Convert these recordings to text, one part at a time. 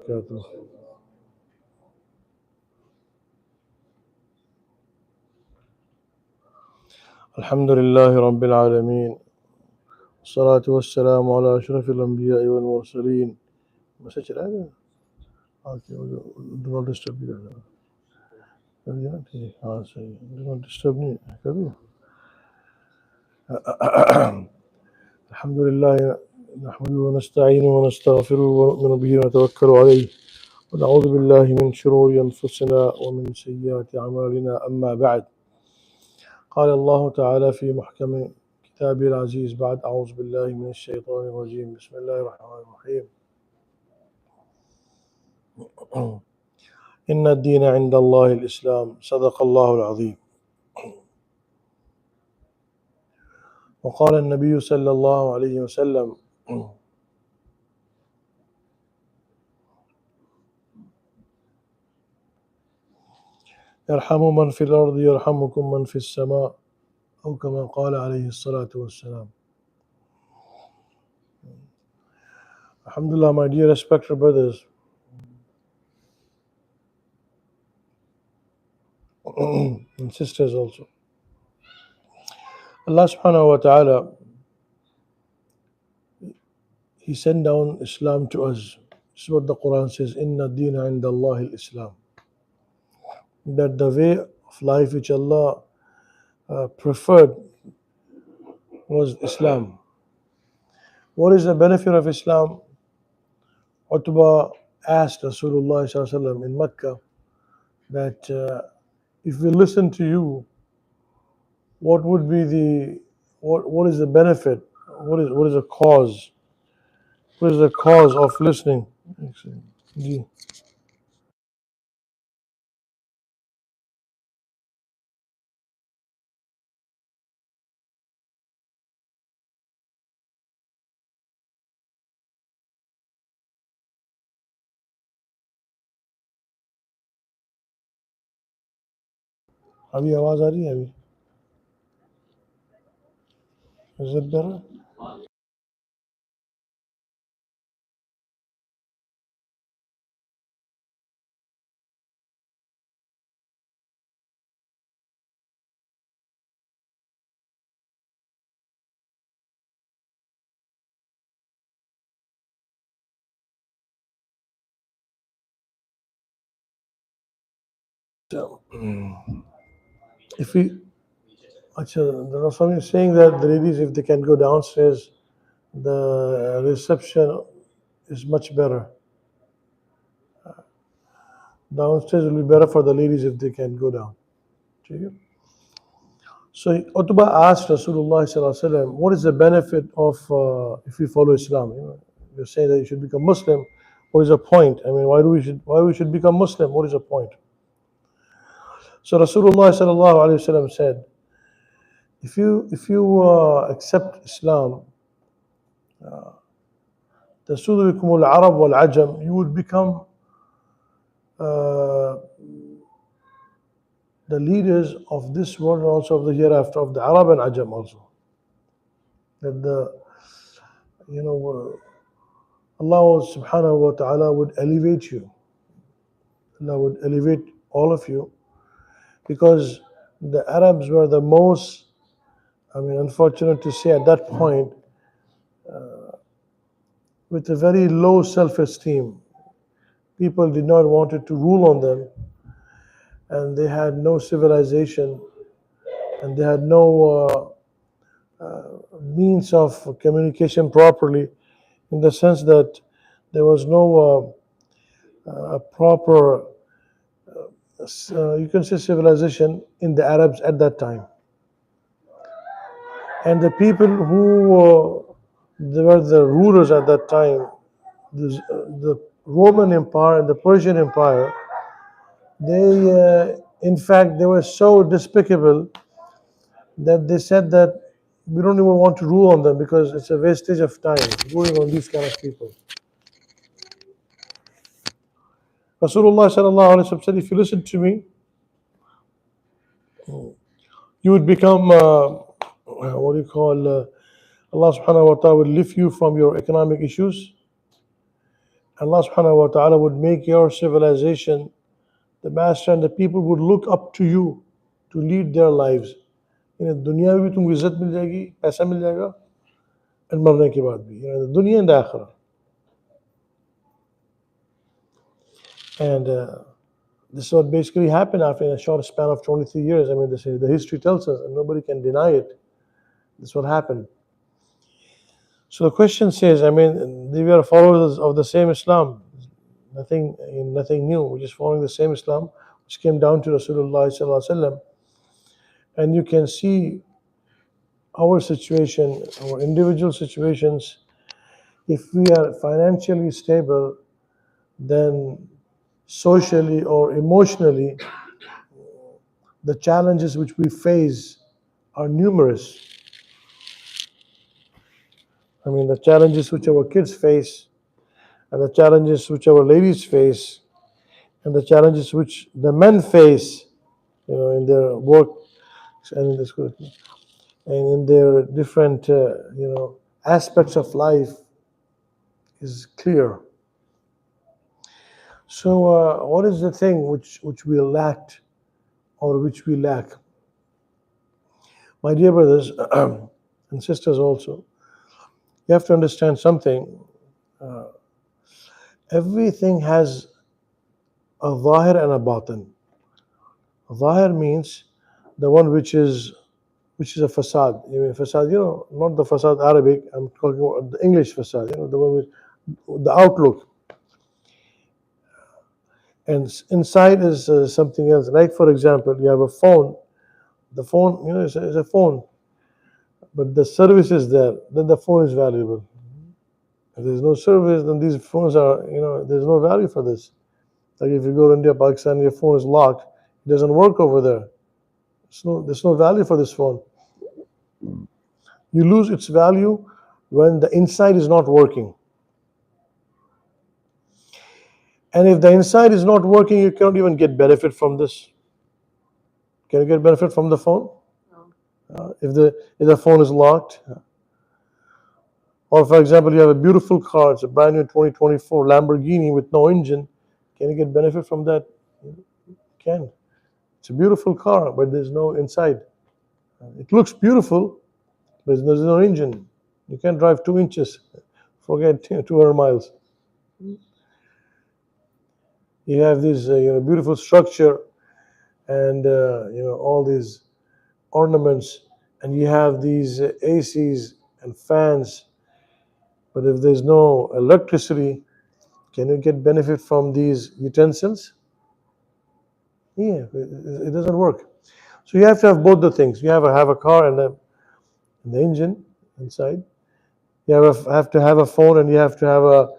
وبركاته. الحمد لله رب العالمين، والصلاة والسلام على أشرف الأنبياء والمرسلين. Message है? Okay, do not disturb you. हाँ सही, do not disturb नहीं कभी. الحمد لله نحمده ونستعينه ونستغفره ونؤمن به ونتوكل عليه ونعوذ بالله من شرور أنفسنا ومن سيئات أعمالنا. أما بعد، قال الله تعالى في محكم كتابه العزيز بعد أعوذ بالله من الشيطان الرجيم. بسم الله الرحمن الرحيم. إن الدين عند الله الإسلام. صدق الله العظيم. وقال النبي صلى الله عليه وسلم: يرحم من في الأرض يرحمكم من في السماء، أو كما قال عليه الصلاة والسلام. Alhamdulillah, my dear respected brothers, and sisters also. Allah subhanahu wa ta'ala, He sent down Islam to us. This is what the Quran says, Inna deena inda Allah al-Islam. That the way of life which Allah preferred was Islam. What is the benefit of Islam? Utbah asked Rasulullah sallallahu alaihi wasallam in Mecca that if we listen to you, what would be what is the benefit? What is the cause? What is the cause of listening? जी. अभी आवाज आ रही है अभी? Is it better? So, if we, there are some saying that the ladies, if they can go downstairs, the reception is much better. Downstairs will be better for the ladies if they can go down. So Utbah asked Rasulullah sallallahu alaihi wasallam, what is the benefit of if we follow Islam? You're saying that you should become Muslim. What is the point? I mean, why we should become Muslim? What is the point? So Rasulullah sallallahu alaihi wasallam said, if you accept Islam, تسود بكم العرب والعجم, you would become the leaders of this world and also of the hereafter, of the Arab and Ajam also. That Allah subhanahu wa ta'ala would elevate you. Allah would elevate all of you, because the Arabs were the most, unfortunate to say at that point, with a very low self-esteem. People did not want to rule on them, and they had no civilization, and they had no means of communication properly, in the sense that there was no proper, you can say, civilization in the Arabs at that time. And the people who they were the rulers at that time, the Roman Empire and the Persian Empire, they, in fact, they were so despicable that they said that we don't even want to rule on them because it's a wastage of time ruling on these kind of people. Rasulullah sallallahu alaihi wasallam said, if you listen to me, you would become, what do you call, Allah subhanahu wa ta'ala would lift you from your economic issues, Allah subhanahu wa ta'ala would make your civilization the master, and the people would look up to you to lead their lives. दुनिया में भी तुमको इज्जत मिल जाएगी, पैसा मिल जाएगा, और मरने के बाद भी, the dunya and the akhirah. And this is what basically happened after a short span of 23 years. I mean, the history tells us, and nobody can deny it. This is what happened. So the question says, I mean, they were followers of the same Islam, nothing new. We're just following the same Islam, which came down to Rasulullah sallallahu alaihi wasallam. And you can see our situation, our individual situations. If we are financially stable, then socially or emotionally, the challenges which we face are numerous. I mean, the challenges which our kids face, and the challenges which our ladies face, and the challenges which the men face, in their work and in the school, and in their different, aspects of life, is clear. So, what is the thing which we lacked, or which we lack? My dear brothers and sisters, also, you have to understand something. Everything has a zahir and a batin. Zahir means the one which is a facade. Facade, not the facade Arabic. I'm talking about the English facade. The one with the outlook. And inside is something else. Like, for example, you have a phone. The phone, is a phone, but the service is there. Then the phone is valuable. If there's no service, then these phones are, there's no value for this. Like if you go to India, Pakistan, your phone is locked. It doesn't work over there. There's no value for this phone. You lose its value when the inside is not working. And if the inside is not working, you cannot even get benefit from this. Can you get benefit from the phone? No. If the phone is locked. Or for example, you have a beautiful car, it's a brand new 2024 Lamborghini with no engine. Can you get benefit from that? You can. It's a beautiful car, but there's no inside. It looks beautiful, but there's no engine. You can't drive 2 inches. Forget 200 miles. You have this beautiful structure and all these ornaments, and you have these ACs and fans. But if there's no electricity, can you get benefit from these utensils? Yeah, it doesn't work. So you have to have both the things. You have a car and the engine inside. You have to have a phone, and you have to have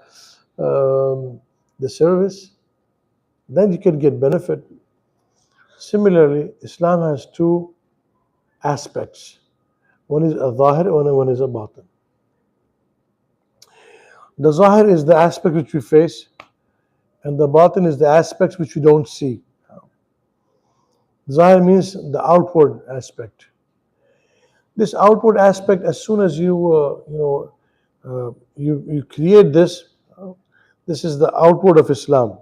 the service. Then you can get benefit. Similarly, Islam has 2 aspects. One is a zahir, one is a batin. The zahir is the aspect which we face, and the batin is the aspects which we don't see. Zahir means the outward aspect. This outward aspect, as soon as you create this, this is the outward of Islam.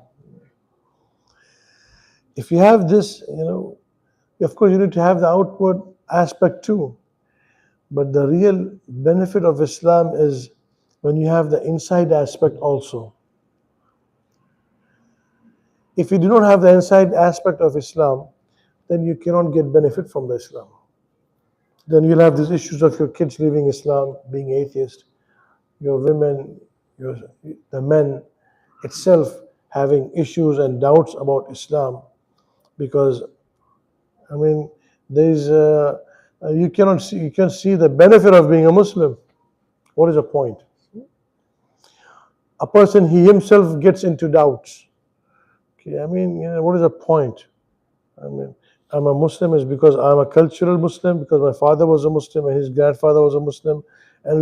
If you have this, of course you need to have the outward aspect too. But the real benefit of Islam is when you have the inside aspect also. If you do not have the inside aspect of Islam, then you cannot get benefit from the Islam. Then you'll have these issues of your kids leaving Islam, being atheist, your women, the men itself having issues and doubts about Islam, because there's you can't see the benefit of being a Muslim. What is the point? A person, he himself gets into doubts. Okay, what is the point? I'm a Muslim is because I'm a cultural Muslim, because my father was a Muslim and his grandfather was a Muslim, and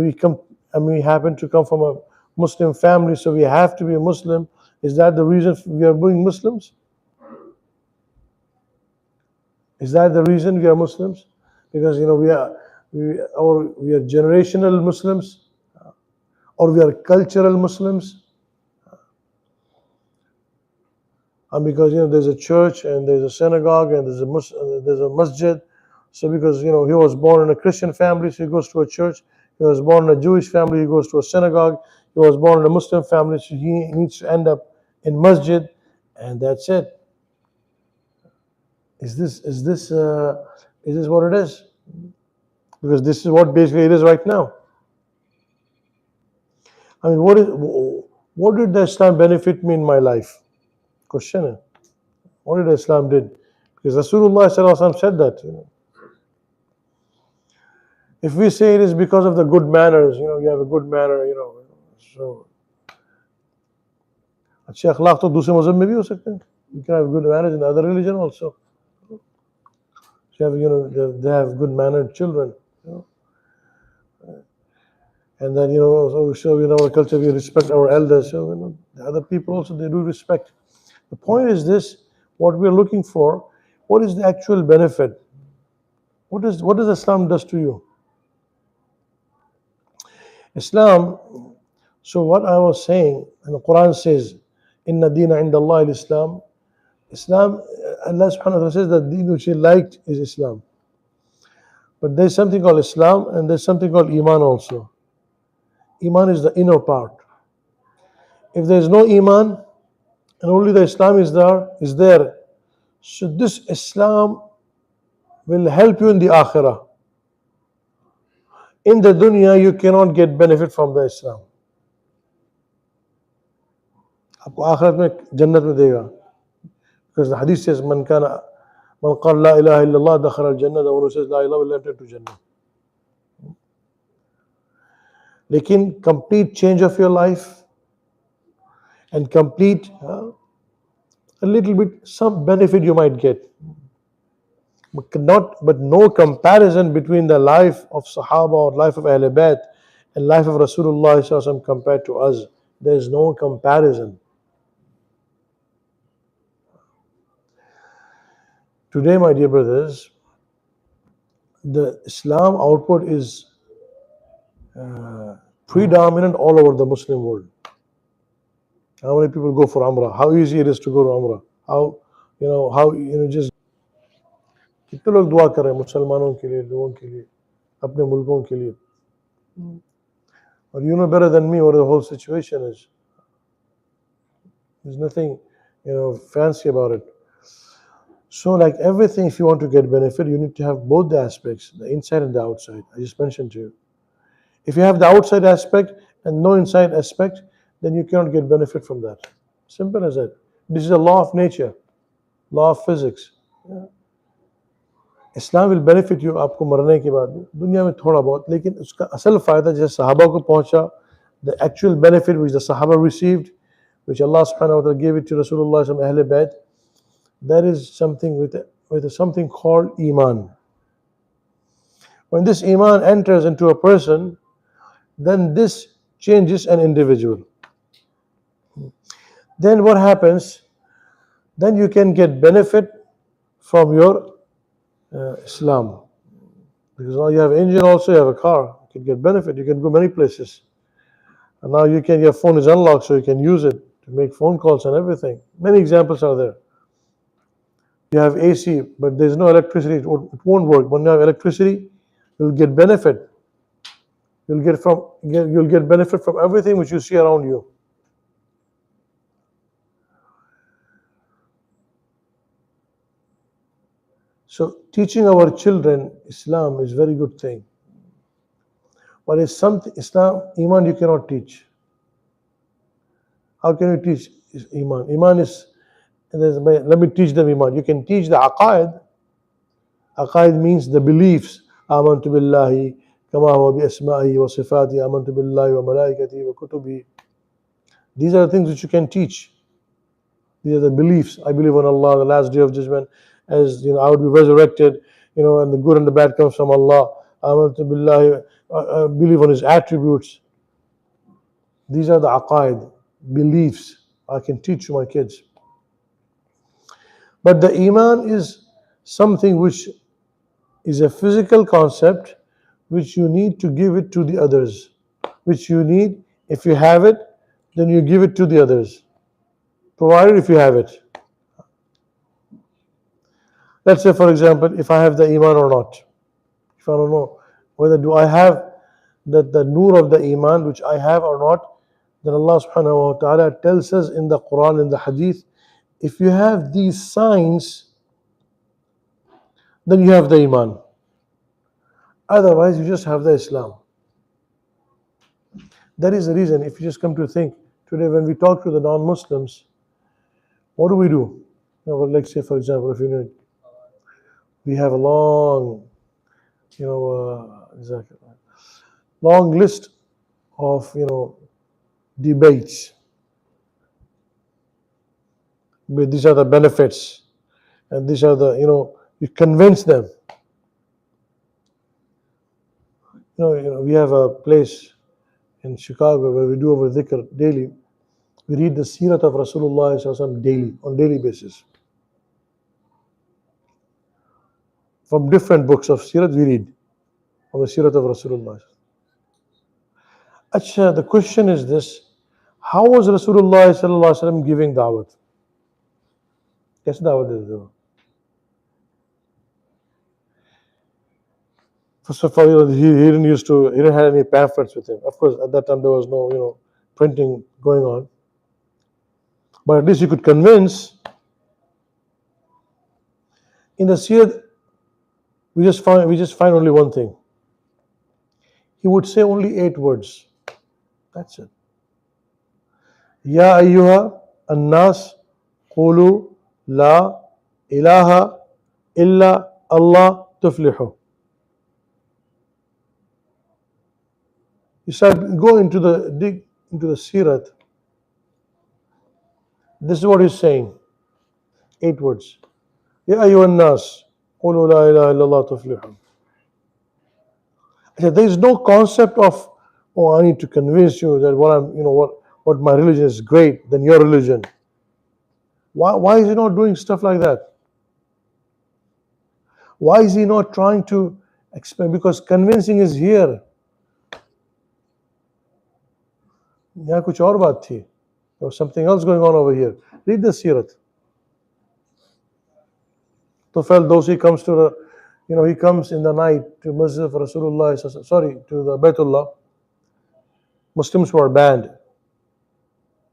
we happen to come from a Muslim family, so we have to be a Muslim. Is that the reason we are being Muslims? Is that the reason we are Muslims? Because we are generational Muslims, or we are cultural Muslims. And because there's a church and there's a synagogue and there's a masjid. So because he was born in a Christian family, so he goes to a church. He was born in a Jewish family, he goes to a synagogue. He was born in a Muslim family, so he needs to end up in masjid, and that's it. Is this what it is? Because this is what basically it is right now. I mean, what did the Islam benefit me in my life? Question. What did Islam did? Because Rasulullah said that. If we say it is because of the good manners, you have a good manner, so अच्छे अखलाक तो दूसरे मज़हब में भी हो सकते हैं. You can have good manners in other religion also. So they have good mannered children. And then so in our culture we respect our elders. So the other people also they do respect. The point is this: what we are looking for. What is the actual benefit? What does Islam does to you? Islam. So what I was saying, and the Quran says, "Inna deena inda Allah al-Islam." Islam, Allah subhanahu wa ta'ala says that the deen which He liked is Islam. But there's something called Islam and there's something called Iman also. Iman is the inner part. If there's no Iman and only the Islam is there, so this Islam will help you in the Akhirah. In the dunya, you cannot get benefit from the Islam. आपको आखिरत में जन्नत में देगा. Because the hadith says, man qala la ilaha illallah dakhala al-jannah, the one who says la ilaha will enter to Jannah. Lekin complete change of your life and complete a little bit, some benefit you might get. But no comparison between the life of Sahaba or life of Ahl Bayt and life of Rasulullah SAW compared to us. There is no comparison. Today, my dear brothers, the Islam output is predominant all over the Muslim world. How many people go for Umrah? How easy it is to go to Umrah? How just कितने लोग दुआ कर रहे हैं मुसलमानों के लिए, लोगों के लिए, अपने मुल्कों के लिए. Or you know better than me what the whole situation is. There's nothing fancy about it. So like everything, if you want to get benefit, you need to have both the aspects, the inside and the outside. I just mentioned to you. If you have the outside aspect and no inside aspect, then you cannot get benefit from that. Simple as that. This is a law of nature, law of physics. Islam will benefit you आपको मरने के बाद दुनिया में थोड़ा बहुत, लेकिन उसका असल फ़ायदा जैसे सहाबा को पहुंचा, the actual benefit which the Sahaba received, which Allah subhanahu wa ta'ala gave it to Rasulullah from Ahl Bayt, that is something with something called Iman. When this Iman enters into a person, then this changes an individual. Then what happens? Then you can get benefit from your Islam. Because now you have engine also, you have a car. You can get benefit, you can go many places. And now your phone is unlocked, so you can use it to make phone calls and everything. Many examples are there. You have AC, but there's no electricity, it won't work. When you have electricity, you'll get benefit. You'll get benefit from everything which you see around you. So teaching our children Islam is a very good thing. But it's something Islam, Iman you cannot teach. How can you teach Iman? Iman is, let me teach them Iman. You can teach the Aqaid. Aqaid means the beliefs. Amantu billahi kama huwa bi asma'ihi wa sifatihi, amantu billahi wa malaikatihi wa kutubihi. These are the things which you can teach. These are the beliefs. I believe in Allah, the last day of judgment, as I would be resurrected, and the good and the bad comes from Allah. Amantu billahi, I believe on His attributes. These are the aqaid, beliefs I can teach to my kids. But the Iman is something which is a physical concept which you need to give it to the others. Which you need, if you have it, then you give it to the others. Provided if you have it. Let's say, for example, if I have the iman or not. If I don't know whether do I have the nur of the iman which I have or not, then Allah subhanahu wa ta'ala tells us in the Quran, in the Hadith, if you have these signs, then you have the iman. Otherwise, you just have the Islam. That is the reason, if you just come to think, today when we talk to the non-Muslims, what do we do? Well, let's say, for example, if you know, we have a long, exactly, long list of, debates. But these are the benefits, and these are the, you convince them. We have a place in Chicago where we do our dhikr daily. We read the Seerat of Rasulullah SAW daily, on daily basis. From different books of Seerat we read on the Seerat of Rasulullah. Acha, the question is this: how was Rasulullah SAW giving da'wat? Yes, da'wat is there. First of all, he didn't have any pamphlets with him. Of course, at that time there was no, printing going on. But at least you could convince. In the Syed, we just find only one thing. He would say only 8 words. That's it. Ya ayyuha an-nas qulu la ilaha illa Allah tuflihu. You start go dig into the Sirat. This is what he's saying. 8 words. Ya ayyuha an-nas qulu la ilaha illa Allah tuflihu. There is no concept of, oh, I need to convince you that what my religion is great than your religion. Why is he not doing stuff like that? Why is he not trying to explain? Because convincing is here. यहाँ कुछ और बात थी. There was something else going on over here. Read the Sirat. Tufail Dosi comes to he comes in the night to Masjid of Rasulullah, to the Baytullah. Muslims were banned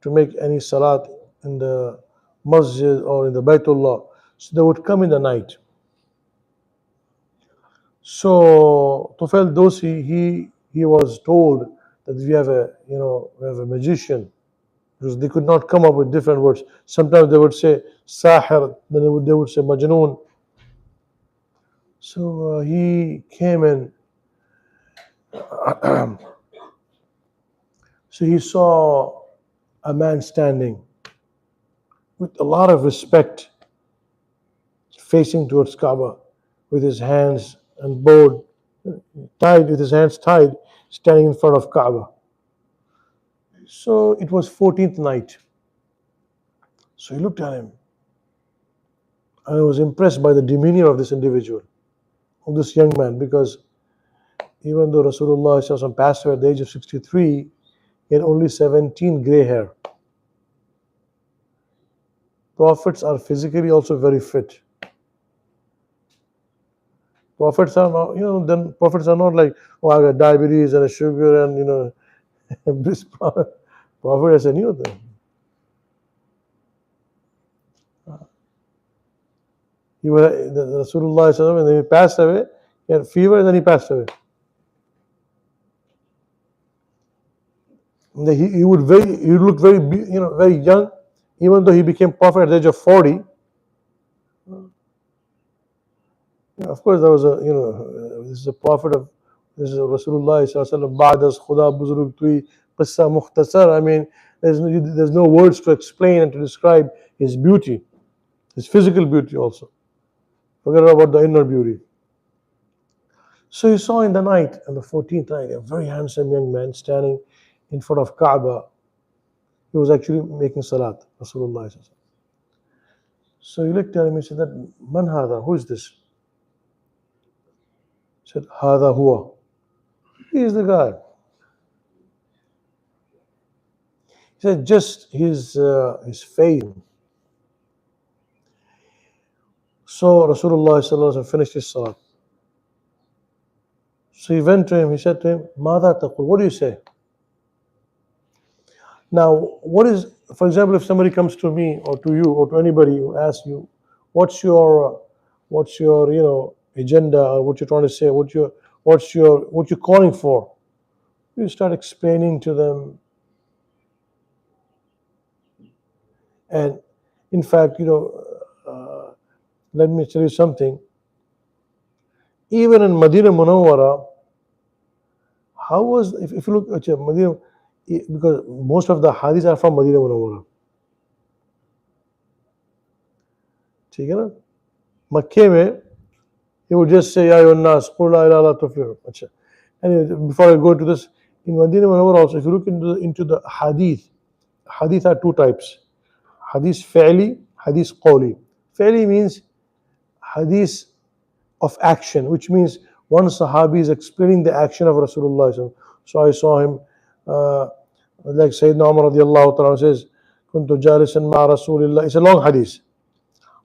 to make any salat in the Masjid or in the Baytullah. So they would come in the night. So Tufail Dosi, he was told that we have a magician, because they could not come up with different words. Sometimes they would say Sahir, then they would say Majnoon. So he came in. So he saw a man standing with a lot of respect, facing towards Kaaba, with his hands and bowed, with his hands tied, standing in front of Kaaba. So it was 14th night. So he looked at him, and I was impressed by the demeanor of this individual, of this young man, because even though Rasulullah SAW passed away at the age of 63, he had only 17 gray hair. Prophets are physically also very fit. Prophets are not, prophets are not like, oh, I got diabetes and a sugar and, this prophet has a new thing. The Rasulullah, when he passed away, he had fever and then he passed away. He would look very young, even though he became prophet at the age of 40. Of course, there was this is a prophet of, this is Rasulullah sallallahu ba'das khuda buzurg tui qissa mukhtasar. I mean, there's no words to explain and to describe his beauty, his physical beauty also. Forget about the inner beauty. So he saw in the night, on the 14th night, a very handsome young man standing in front of Kaaba. He was actually making salat, Rasulullah. So he looked at him and said, Man hada, who is this? He said, Hada huwa. He is the guy. He said, just his face. So Rasulullah finished his salah. So he went to him, he said to him, Mada taqul, what do you say? Now, what is, for example, if somebody comes to me or to you or to anybody who asks you, what's your agenda, or what you're trying to say, what you're calling for? You start explaining to them, and in fact, let me tell you something. Even in Medina Munawwara, how was, if you look at Medina, because most of the hadiths are from Medina Munawwara. ठीक है ना? मक्के में he would just say, Ya ayyuhan nas, qul la ilaha illa tuflihun. Achha. Anyway, before I go to this, in Medina Munawwara also, if you look into the hadith are two types. Hadith fi'li, hadith qawli. Fi'li means hadith of action, which means one Sahabi is explaining the action of Rasulullah. So I saw him, like Sayyidina Umar radiallahu ta'ala says, Kuntu jalisan ma Rasulillah. It's a long hadith.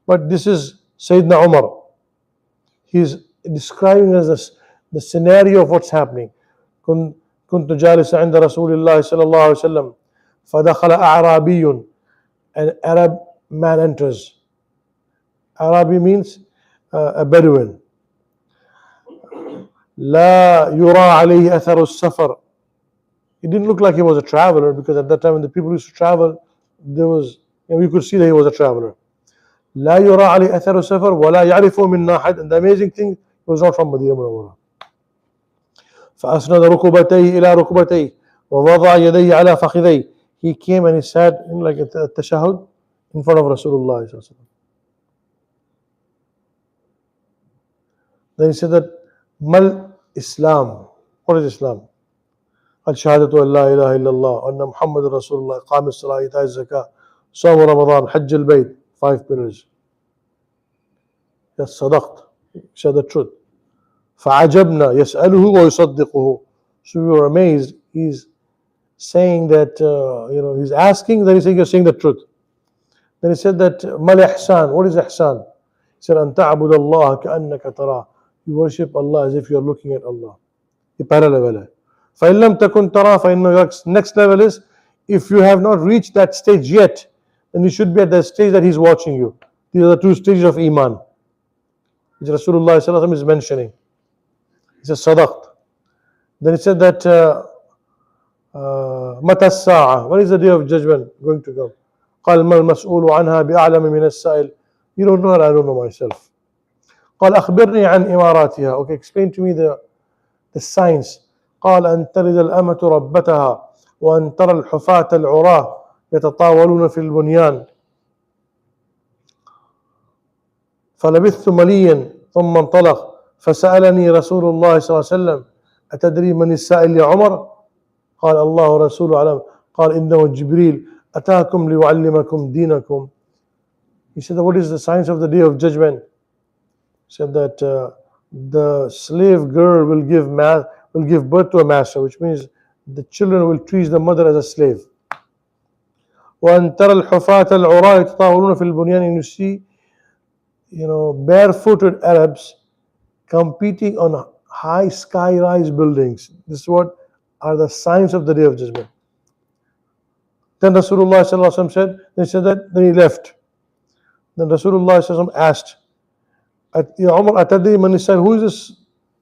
But this is Sayyidina Umar. He's describing us the scenario of what's happening. كنت جالسا عند رسول الله صلى الله عليه وسلم فدخل أعرابي. An Arab man enters. Arabi means a Bedouin. لا يرى عليه أثر السفر. He didn't look like he was a traveler, because at that time when the people used to travel, there was, you could see that he was a traveler. لا يرى عليه أثر السفر ولا يعرفه منا أحد. And the amazing thing, he was not from Medina Munawwara. فأسند ركبتيه إلى ركبتيه ووضع يديه على فخذيه. He came and he sat in like a tashahud in front of Rasulullah. Then he said that Mal Islam. What is Islam? Al-Shahadatu an la ilaha illallah, anna Muhammad Rasulullah, Iqam as-Salah, Ita az-Zakah, Sawm Ramadan, Hajj al-Bayt. 5 pillars. Yes, sadaqt. He said the truth. فعجبنا يسأله ويصدقه. So we were amazed. He's saying that, he's asking, then he's saying, you're saying the truth. Then he said that, Mal ihsan. What is ihsan? He said, أن تعبد الله كأنك تراه. You worship Allah as if you're looking at Allah. The parallel level है. فإن لم تكن تراه فإنه. Next level is, if you have not reached that stage yet, then you should be at the stage that he's watching you. These are the two stages of Iman, which Rasulullah is mentioning. He says, Sadaqt. Then he said that, Mata as-sa'a. When is the day of judgment going to come? قال ما المسؤول عنها بأعلم من السائل. You don't know her, I don't know myself. قال أخبرني عن إماراتها. Okay, explain to me the signs. قال أن تلد الأمة ربتها وأن ترى الحفاة العراة يتطاولون في البنيان. فلبثت مليا ثم انطلق فسألني رسول الله صلى الله عليه وسلم أتدري من السائل يا عمر؟ قال الله ورسوله أعلم. قال إنه جبريل أتاكم ليعلمكم دينكم. He said, what is the signs of the day of judgment? He said that the slave girl will give birth to a master, which means the children will treat the mother as a slave. وأن ترى الحفاة العراة يتطاولون في البنيان. And you see, barefooted Arabs competing on high sky-rise buildings. This is what are the signs of the day of judgment. Then Rasulullah said, then he left. Then Rasulullah asked, Ya Umar, Atadri man is, who is this,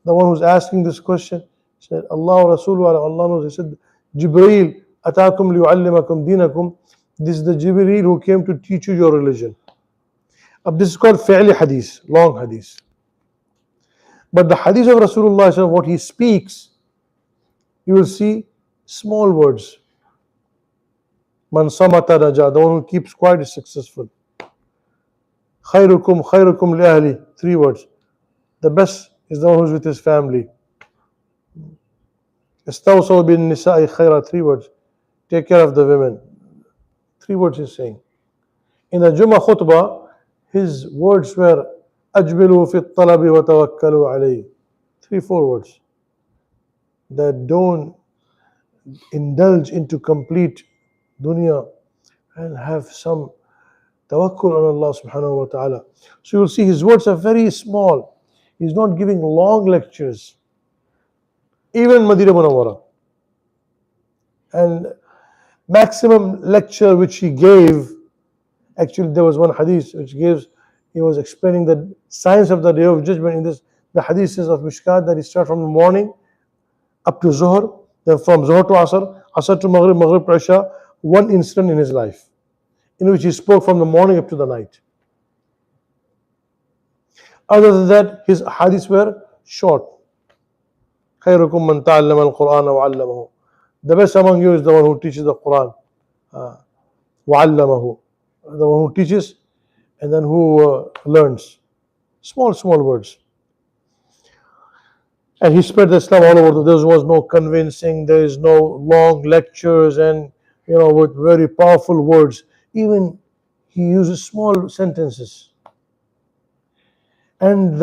the one who's asking this question? He said, Allah wa Rasuluhu, Allah knows. He said, Jibreel, Atakum liyu'allimakum dinakum. This is the Jibreel who came to teach you your religion. This is called fi'li hadith, long hadith. But the hadith of Rasulullah, what he speaks, you will see small words. Man samata naja, the one who keeps quiet is successful. Khairukum li ahli, 3 words. The best is the one who's with his family. Istawsaw bin nisa'i khaira, 3 words. Take care of the women. 3 words he's saying. In the Jummah khutbah, his words were Ajmilu fi talabi wa tawakkalu alayhi. 3-4 words. That don't indulge into complete dunya and have some Tawakkul on Allah subhanahu wa ta'ala. So you'll see his words are very small. He's not giving long lectures. Even Madinah Munawwara. And maximum lecture which he gave, actually there was one hadith which he was explaining the science of the day of judgment in this. The hadith says of Mishkat that he starts from the morning up to Zuhr, then from Zuhr to Asr, Asr to Maghrib, Maghrib to Isha, one incident in his life in which he spoke from the morning up to the night. Other than that, his hadiths were short. خيركم من تعلم القرآن وعلمه. The best among you is the one who teaches the Quran. وعلمه. The one who teaches and then who learns. Small words. And he spread the Islam all over. There was no convincing, there is no long lectures and with very powerful words. Even he uses small sentences. And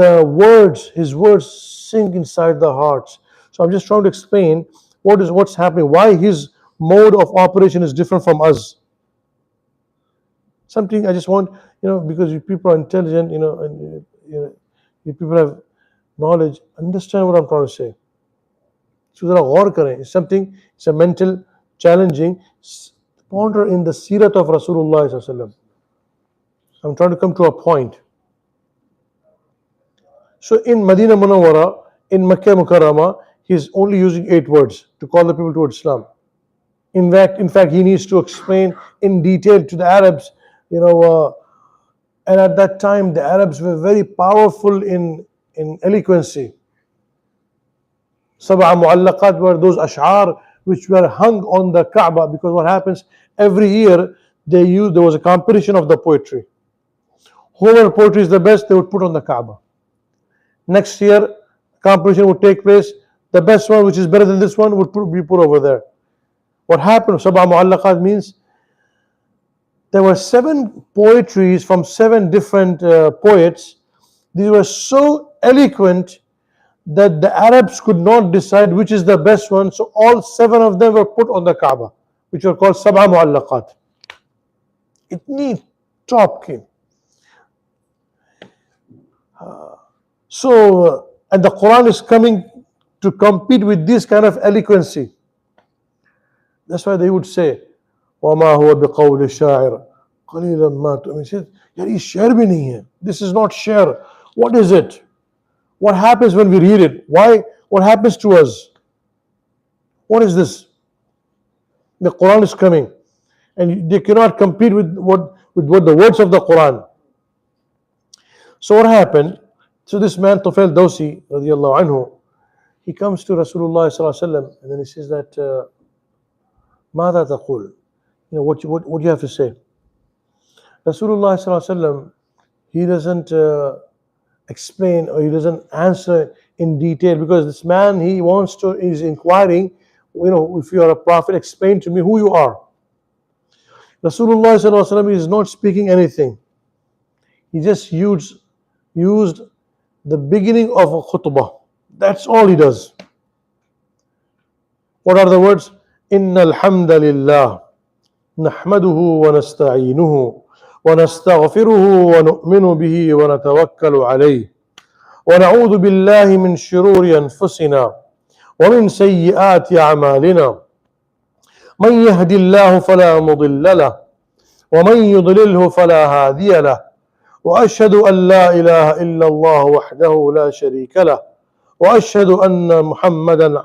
his words sink inside the hearts. So I'm just trying to explain what's happening, why his mode of operation is different from us. Something I just want, because you people are intelligent, and you people have knowledge, understand what I'm trying to say. So zara gaur kare. It's a mental challenging. Ponder in the sirat of Rasulullah sallallahu alaihi wasallam. I'm trying to come to a point. So in Madinah Munawwara, in Makkah Mukarramah, he's only using 8 words to call the people towards Islam. In fact, he needs to explain in detail to the Arabs, and at that time the Arabs were very powerful in eloquency. Sab'a mu'allaqat were those ash'ar which were hung on the Kaaba, because what happens every year there was a competition of the poetry. Whoever poetry is the best, they would put on the Kaaba. Next year, competition would take place. The best one, which is better than this one, would be put over there. What happened? Sab'a mu'allaqat means there were 7 poetries from 7 different poets. These were so eloquent that the Arabs could not decide which is the best one. So all 7 of them were put on the Kaaba, which were called Sab'a mu'allaqat. It needs top king. And the Quran is coming to compete with this kind of eloquency. That's why they would say, وَمَا هُوَ بِقَوْلِ الشَّاعِرِ قَلِيلًا مَا تُؤْمِنُونَ. He said, "Yari shair bhi nahi hai. This is not shair. What is it? What happens when we read it? Why? What happens to us? What is this?" The Quran is coming, and they cannot compete with what the words of the Quran. So what happened? So this man Tufail Dawsi radiallahu anhu, he comes to Rasulullah sallallahu alaihi wasallam, and then he says that ماذا تقول? What do you have to say? Rasulullah sallallahu alaihi wasallam, he doesn't explain, or he doesn't answer in detail, because this man, he's inquiring, if you are a prophet, explain to me who you are. Rasulullah sallallahu alaihi wasallam is not speaking anything. He just used the beginning of a khutbah. That's all he does. What are the words? Innal hamdalillah nahmaduhu wa nasta'inuhu wa nastaghfiruhu wa nu'minu bihi wa natawakkalu alayhi wa na'udhu billahi min shururi anfusina wa min sayyiati a'malina. Man yahdillahu fala mudilla lahu wa man yudlilhu fala hadiya lahu. وأشهد أن لا إله إلا الله وحده لا شريك له وأشهد أن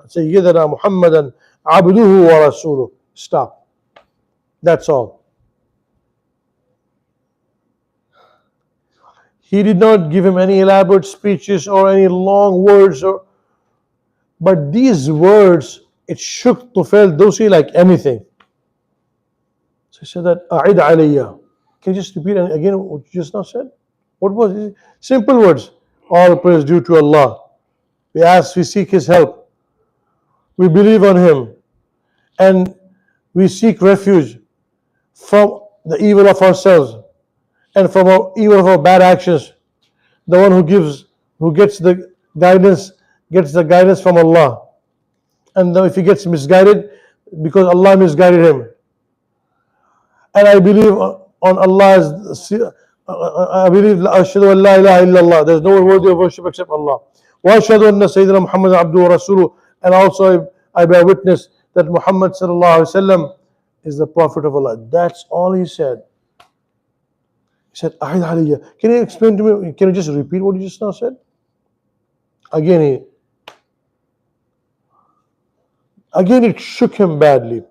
سيدنا محمدا عبده ورسوله. Stop. That's all. He did not give him any elaborate speeches or any long words, but these words, it shook Tufail Dawsi like anything. So he said that أعد علي. Can you just repeat again what you just now said? What was it? Simple words. All praise due to Allah. We seek His help. We believe on Him. And we seek refuge from the evil of ourselves and from the evil of our bad actions. The one who gets the guidance from Allah. And if he gets misguided, because Allah misguided him. And I believe on Allah's, I believe, Ashhadu an la ilaha illallah, there's no one worthy of worship except Allah. Wa ashhadu anna Sayyidina Muhammad abduhu wa rasuluh, and also I bear witness that Muhammad sallallahu alaihi wasallam is the Prophet of Allah. That's all he said. He said, Ahid aliyya. Can you explain to me, can you just repeat what you just now said? Again it shook him badly.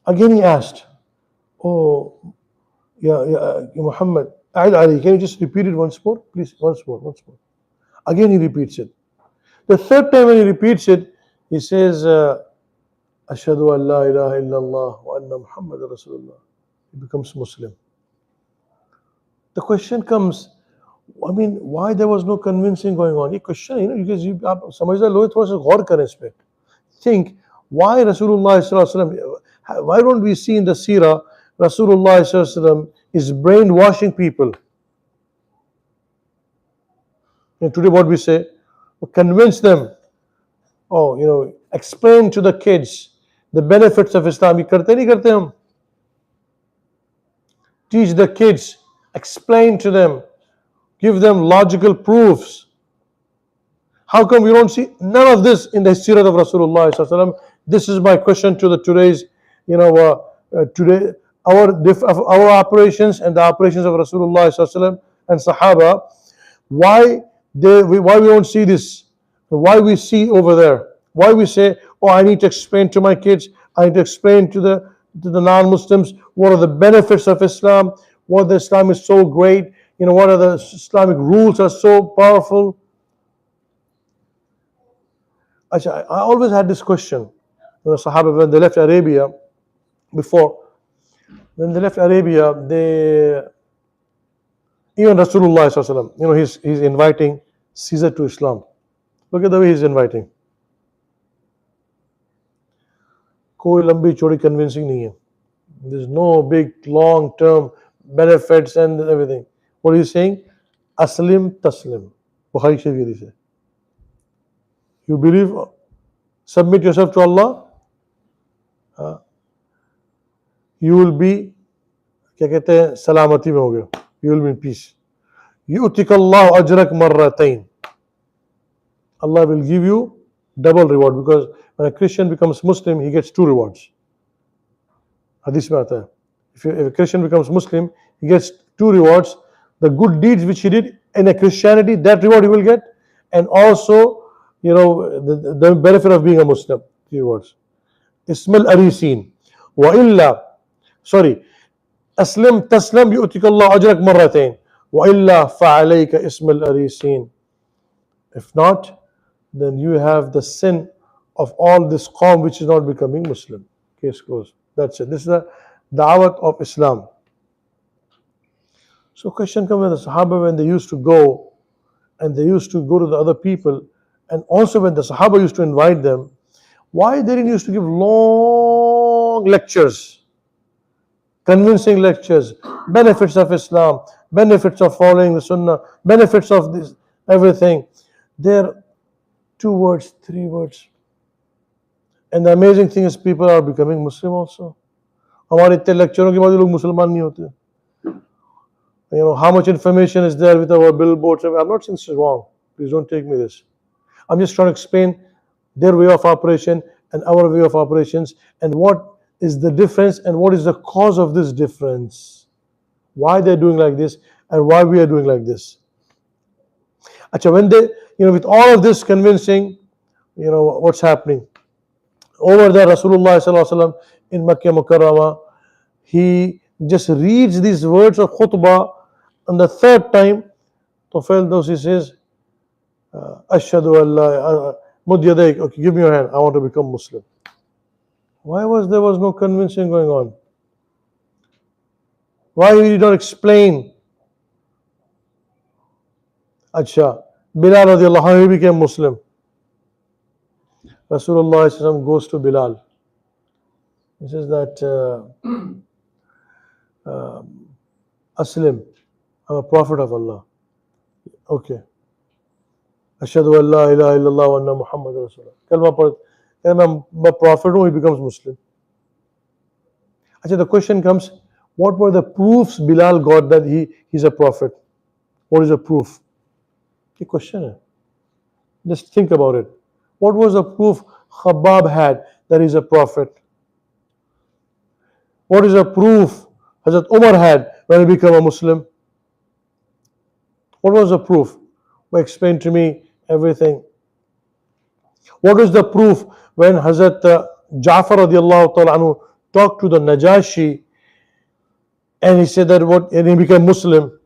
Again he asked, oh, yeah, Muhammad, Ahid Ali, can you just repeat it once more? Please, once more. Again he repeats it. The third time when he repeats it, he says, Ashhadu an la ilaha illallah wa anna Muhammad Rasulullah. He becomes Muslim. The question comes, I mean, why there was no convincing going on? ये question, because आप समझदार लोग थोड़ा सा गौर करें इस पे. Think, why Rasulullah sallallahu alaihi wasallam? Why don't we see in the seerah Rasulullah sallallahu alaihi wasallam is brainwashing people? And today what we say, convince them. Oh, explain to the kids the benefits of Islam. ये करते नहीं करते हम. Teach the kids, explain to them, give them logical proofs. How come we don't see none of this in the seerah of Rasulullah sallallahu alaihi wasallam? This is my question to the today's, today our operations and the operations of Rasulullah sallallahu alaihi wasallam and Sahaba. Why we don't see this? Why we see over there? Why we say, oh, I need to explain to my kids, I need to explain to the non-Muslims what are the benefits of Islam, what the Islam is so great, what are the Islamic rules are so powerful. I always had this question. The Sahaba, when they left Arabia, even Rasulullah sallallahu alaihi wasallam, he's inviting Caesar to Islam. Look at the way he's inviting. कोई लंबी चौड़ी convincing नहीं है. There's no big long-term benefits and everything. What are you saying? Aslim taslim. Bukhari Sharif hadith hai. You believe, submit yourself to Allah, you will be, क्या कहते हैं, सलामती में होगे. You will be in peace. يُؤْتِكَ اللَّهُ أَجْرَكَ مَرَّتَيْنِ. Allah will give you double reward, because when a Christian becomes Muslim, he gets 2 rewards. Hadith mein aata hai. If a Christian becomes Muslim, he gets 2 rewards. The good deeds which he did in a Christianity, that reward he will get, and also, the benefit of being a Muslim. 3 rewards. Ismail Arisin. Aslim taslam yu'tika Allah ajrak marratain. Wa illa fa'alayka ismal arisin. If not, then you have the sin of all this qawm which is not becoming Muslim. Case closed. That's it. This is the da'wat of Islam. So question comes when the Sahaba, when they used to go, and they used to go to the other people, and also when the Sahaba used to invite them, why they didn't used to give long lectures, convincing lectures, benefits of Islam, benefits of following the Sunnah, benefits of this, everything. They're 2 words, 3 words. And the amazing thing is people are becoming Muslim also. हमारे इतने लेक्चरों के बाद लोग मुसलमान नहीं होते. How much information is there with our billboards? I'm not saying this is wrong. Please don't take me this. I'm just trying to explain their way of operation and our way of operations, and what is the difference and what is the cause of this difference. Why they're doing like this and why we are doing like this. When they, with all of this convincing, what's happening. Over there, Rasulullah sallallahu alaihi wasallam in Makkah Mukarramah, he just reads these words of khutbah, and the 3rd time, he says, Ashhadu an la, mud yadayk, okay, give me your hand, I want to become Muslim. Why there was no convincing going on? Why did he not explain? Bilal radiallahu anhu, he became Muslim. Rasulullah sallallahu goes to Bilal. He says that, Aslim, I'm a prophet of Allah. Okay. Ashhadu an la ilaha illallah wa anna Muhammad Rasulullah. Kalma pad, I'm a prophet, he becomes Muslim. The question comes, What were the proofs Bilal got that he's a prophet? What is a proof? A question. Just think about it. What was the proof Khabbab had that he's a prophet? What is the proof Hazrat Umar had when he became a Muslim? What was the proof? Well, explain to me everything. What is the proof when Hazrat Ja'far radiallahu ta'ala anhu talked to the Najashi and he said that and he became Muslim?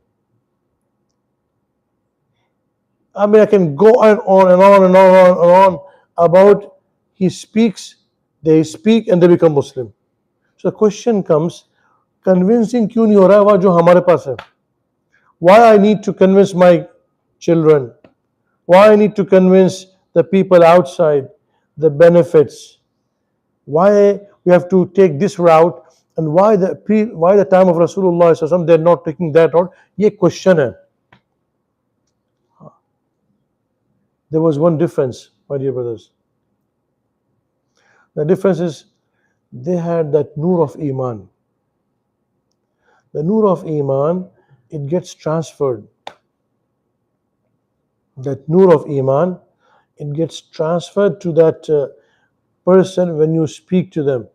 I mean, I can go on and on and on and on about he speaks, they speak and they become Muslim. So the question comes, convincing क्यों नहीं हो रहा है वहाँ जो हमारे पास है? Why I need to convince my children? Why I need to convince the people outside the benefits? Why we have to take this route and why the time of Rasulullah sallallahu alaihi wasallam they're not taking that route? ये question है. There was one difference, my dear brothers. The difference is they had that nur of Iman. The nur of Iman, it gets transferred. That nur of Iman, it gets transferred to that person when you speak to them.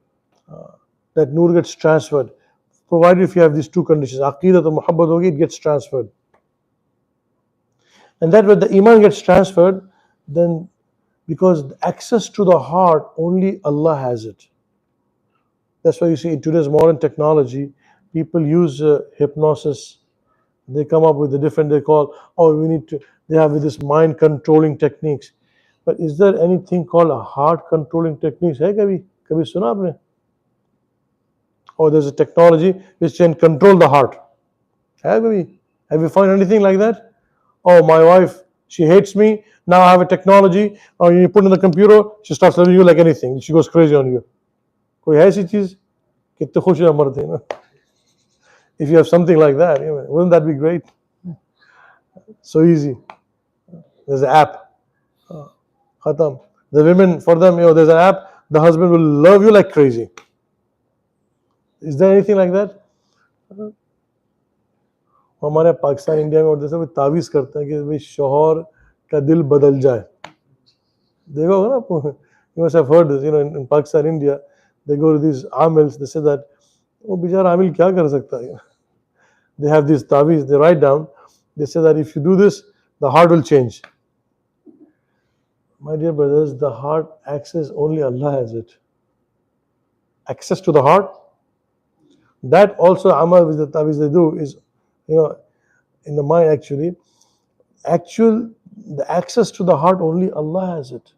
That nur gets transferred. Provided if you have these two conditions, Aqidat and Muhabbat hogi, it gets transferred. And that when the Iman gets transferred, then because access to the heart, only Allah has it. That's why you see in today's modern technology, people use hypnosis. They come up with the different, they call, they have this mind controlling techniques. But is there anything called a heart controlling techniques? Hai kabhi suna aapne? Or there's a technology which can control the heart. Have you found anything like that? Oh, my wife, she hates me. Now I have a technology. Oh, you put in the computer, she starts loving you like anything. She goes crazy on you. कोई है ऐसी चीज कितने खुश हैं मरते हैं. If you have something like that, wouldn't that be great? So easy. There's an app. Khatam. The women, for them, there's an app. The husband will love you like crazy. Is there anything like that? हमारे Pakistan India में और जैसे वो तावीज़ करते हैं कि भाई शौहर का दिल बदल जाए. देखो ना आपको, you must have heard this, in Pakistan, India, they go to these amils, they say that वो बेचारा आमिल क्या कर सकता है? They have these taweez, they write down, they say that if you do this, the heart will change. My dear brothers, the heart access, only Allah has it. Access to the heart, that also amal with the taweez they do is, in the mind actually, the access to the heart, only Allah has it.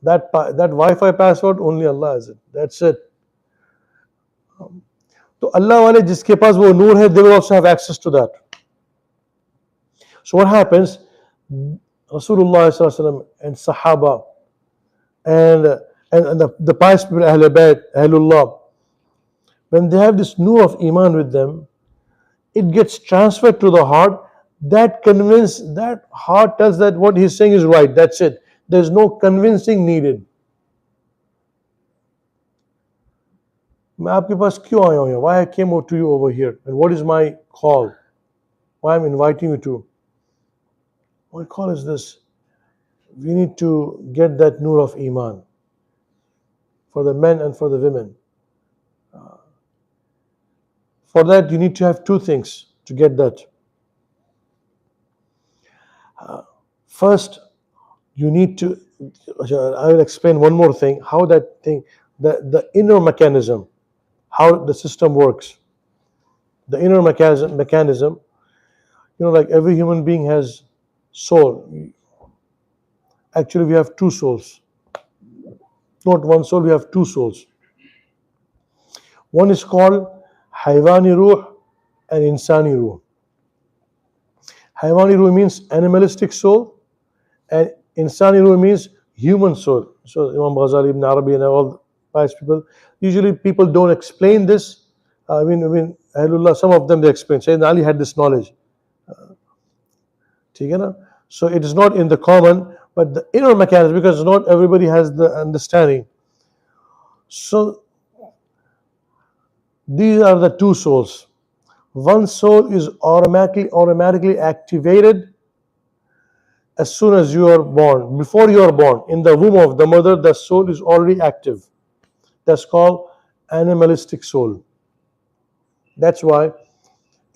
That Wi-Fi password, only Allah has it. That's it. So Allah wale jiske paas wo noor hai, they will also have access to that. So what happens? Rasulullah sallallahu alaihi wasallam and Sahaba and the pious people, Ahlul Bayt, Ahlullah, when they have this noor of Iman with them, it gets transferred to the heart. That heart tells that what he's saying is right. That's it. There's no convincing needed. मैं आपके पास क्यों आया हूँ यहाँ? Why I came to you over here? And what is my call? Why I'm inviting you to? My call is this. We need to get that nur of Iman for the men and for the women. For that, you need to have two things to get that. First, you need to, I will explain one more thing, how that thing, the inner mechanism, how the system works. The inner mechanism, like every human being has soul. Actually, we have two souls. Not one soul, we have two souls. One is called Haywani Ruh and Insani Ruh. Haywani Ruh means animalistic soul, and Insani Ruh means human soul. So Imam Ghazali, Ibn Arabi, and all the pious people, usually people don't explain this. Ahlullah, some of them they explain. Sayyidina Ali had this knowledge. So it is not in the common, but the inner mechanism, because not everybody has the understanding. So These are the two souls. One soul is automatically activated as soon as you are born. Before you are born, in the womb of the mother, the soul is already active. That's called animalistic soul. That's why